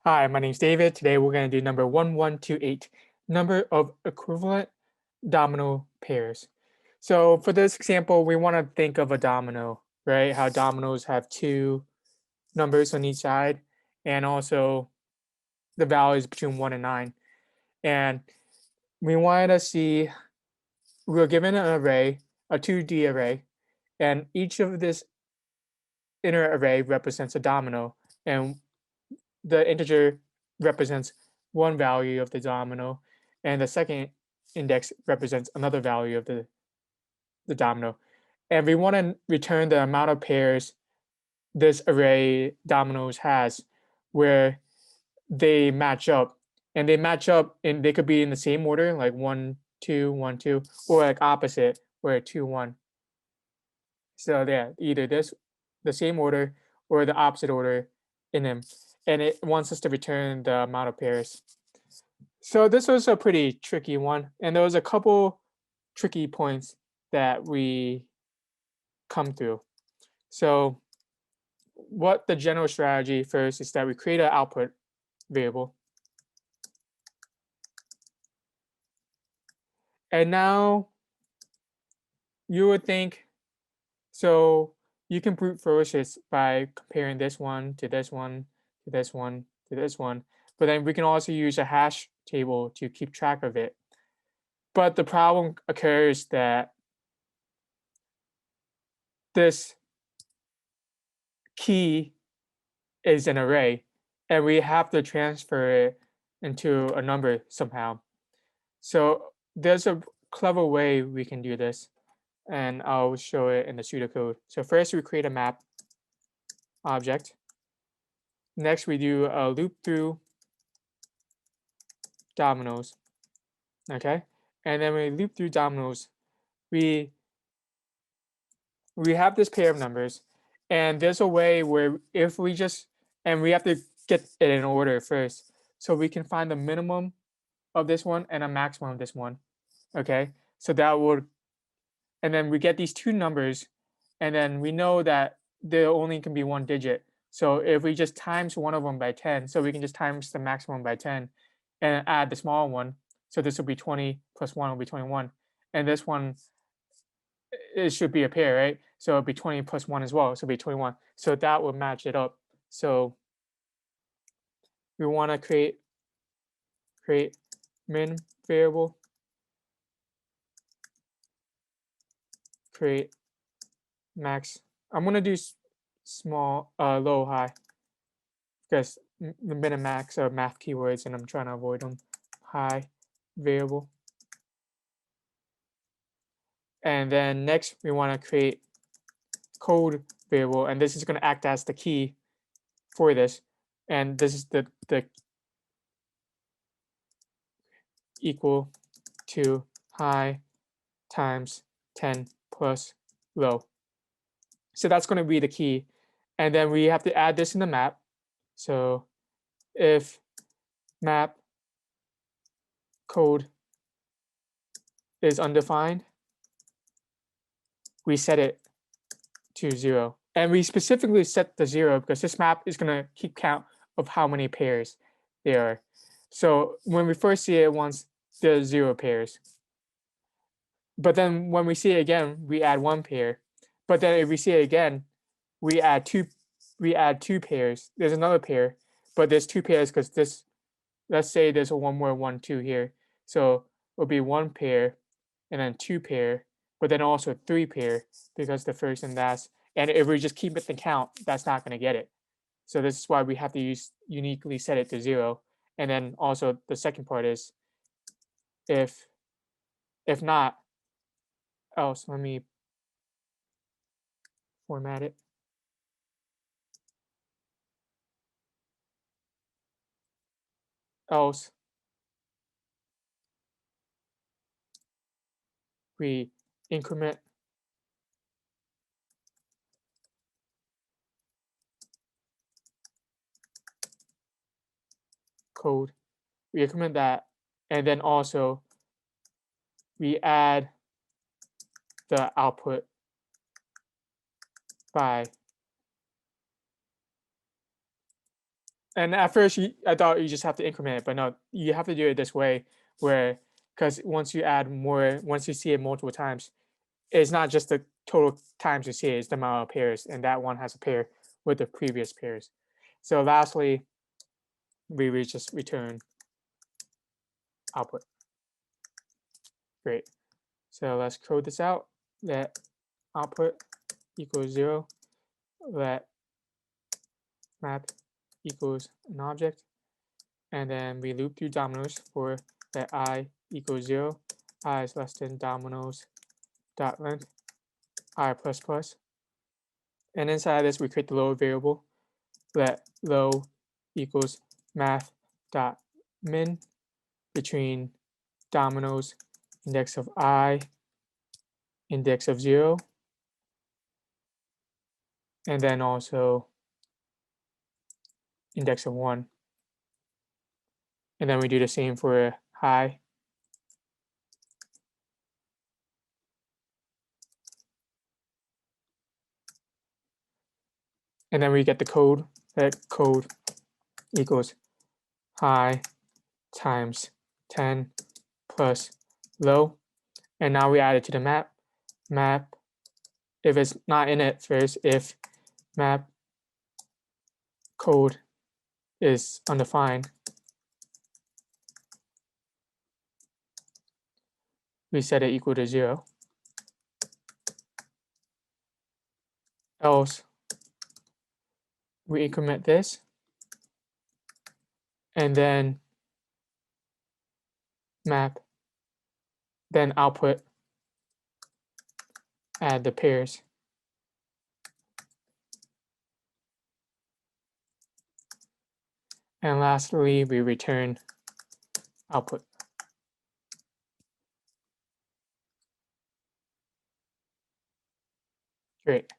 Hi, my name's David. Today we're going to do number 1128, number of equivalent domino pairs. So for this example, we want to think of a domino, right? How dominoes have two numbers on each side, and also the values between 1 and 9. And we wanted to see, we were given an array, a 2D array, and each of this inner array represents a domino, and the integer represents one value of the domino, and the second index represents another value of the domino. And we want to return the amount of pairs this array dominoes has where they match up. And they match up and they could be in the same order, like 1, 2, 1, 2, or like opposite, where 2, 1. So yeah, either this the same order or the opposite order in them. And it wants us to return the amount of pairs. So this was a pretty tricky one, and there was a couple tricky points that we come through. So what the general strategy first is that we create an output variable. And now you would think, so you can brute force this by comparing this one to this one to this one to this one, but then we can also use a hash table to keep track of it. But the problem occurs that this key is an array, and we have to transfer it into a number somehow. So there's a clever way we can do this, and I'll show it in the pseudocode. So first we create a map object. Next we do a loop through dominoes, okay? And then we loop through dominoes. We have this pair of numbers, and there's a way where if we just, and we have to get it in order first, so we can find the minimum of this one and a maximum of this one, okay? So that would, and then we get these two numbers, and then we know that there only can be one digit. So if we just times one of them by 10, so we can just times the maximum by 10 and add the small one. So this will be 20 plus 1 will be 21. And this one, it should be a pair, right? So it'll be 20 plus 1 as well. So it'll be 21. So that will match it up. So we want to create min variable, create max. I'm going to do small, low, high, because the min and max are math keywords and I'm trying to avoid them. High variable. And then next we want to create code variable, and this is going to act as the key for this. And this is the equal to high times 10 plus low. So that's going to be the key. And then we have to add this in the map. So if map code is undefined, we set it to 0. And we specifically set the 0 because this map is going to keep count of how many pairs there are. So when we first see it once, there's 0 pairs. But then when we see it again, we add 1 pair. But then if we see it again, we add two pairs. There's another pair, but there's 2 pairs because this, let's say there's a 1 more 1, 2 here. So it'll be 1 pair and then 2 pair, but then also 3 pair because the first and last. And if we just keep it the count, that's not going to get it. So this is why we have to uniquely set it to 0. And then also the second part is if not, else, let me format it. Else we increment code. We increment that, and then also we add the output by And at first, I thought you just have to increment it, but no, you have to do it this way, where because once you see it multiple times, it's not just the total times you see it; it's the amount of pairs, and that one has a pair with the previous pairs. So lastly, we just return output. Great. So let's code this out. Let output equals 0. Let map equals an object. And then we loop through dominoes for let I equals 0. I is less than dominoes dot length I plus plus. And inside this, we create the load variable. Let low equals math dot min between dominoes index of I, index of 0, and then also index of 1. And then we do the same for high. And then we get the code. That code equals high times 10 plus low. And now we add it to the map. Map, if it's not in it first, if map code is undefined, we set it equal to 0. Else, we increment this, and then map, then output, add the pairs. And lastly, we return output. Great.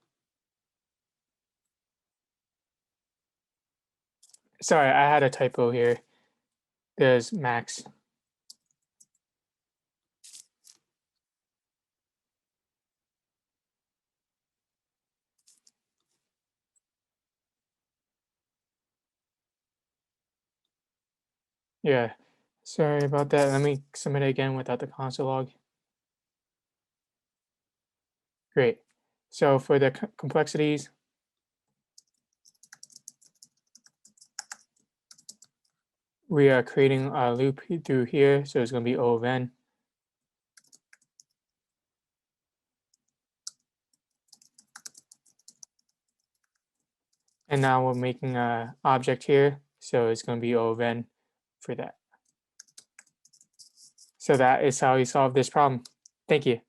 Sorry, I had a typo here. There's max. Yeah, sorry about that. Let me submit it again without the console log. Great. So for the complexities, we are creating a loop through here. So it's going to be O of n. And now we're making an object here. So it's going to be O of n for that. So that is how you solve this problem. Thank you.